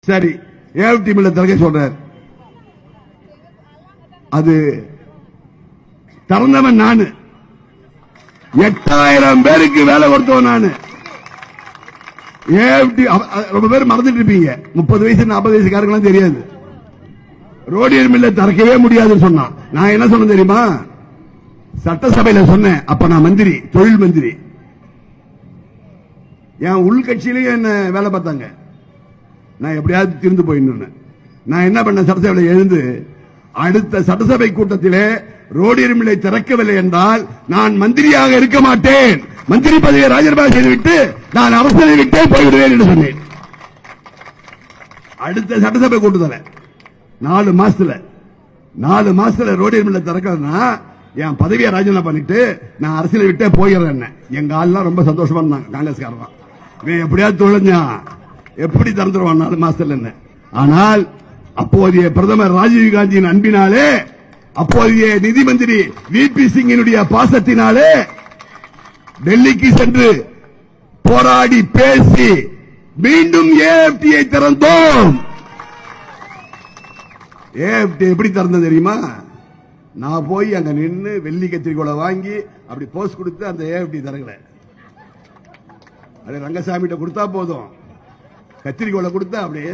சரி, ஏஎஃப்டி மில்ல திறக்க சொல்றார். அது திறந்தவன் நானு, 8000 பேருக்கு வேலை கொடுத்தவன் நானு. ஏஎஃப்டி ரொம்ப பேர் மறந்துட்டு இருப்பீங்க, 30 வயசு 40 வயசுக்காரங்களாம் தெரியாது. ரோடியர் மில்ல திறக்கவே முடியாதுன்னு சொன்னான். நான் என்ன சொன்னேன் தெரியுமா? சட்டசபையில சொன்னேன். அப்ப நான் மந்திரி, தொழில் மந்திரி. என் உள்கட்சியிலேயே என்ன வேலை பார்த்தாங்க. நான் எப்படியாவது திருந்து போயிடணும். நான் என்ன பண்ண, சட்டசபையில் எழுந்து அடுத்த சட்டசபை கூட்டத்திலே ரோடியர் மில்லை திறக்கவில்லை என்றால் நான் மந்திரியாக இருக்க மாட்டேன், மந்திரி பதவியை ராஜினாமா செய்துவிட்டு நான் அரசியலை விட்டே போய்விடுவேன் என்று சொன்னேன். அடுத்த சட்டசபை கூட்டத்தில் 4 மாசத்துல ரோடியர் மில்லை திறக்கிறதுனா என் பதவியை ராஜினாமா பண்ணிட்டு நான் அரசியலை விட்டே போயிடுறேன். எங்க ஆள்லாம் ரொம்ப சந்தோஷமா இருந்தாங்க, காங்கிரஸ்காரன். இவன் எப்படியாவது தொலைஞ்சான், எப்படி திறந்துருவான் 4 மாசத்துல என்ன. ஆனால் அப்போதைய பிரதமர் ராஜீவ் காந்தியின் அன்பினாலே, அப்போதைய நிதி மந்திரி விபி சிங்கினுடைய பாசத்தினாலே டெல்லிக்கு சென்று போராடி பேசி மீண்டும் ஏஎஃப்டியை திறந்தோம். ஏஎஃப்டி எப்படி திறந்தது தெரியுமா? நான் போய் அங்க நின்று வெள்ளி கத்திரிக்கோளை வாங்கி அப்படி போஸ்ட் கொடுத்து அந்த ஏஎஃப்டி திறக்கல. அது ரங்கசாமி கொடுத்தா போதும், கத்திரிக்கோளை கொடுத்தா அப்படியே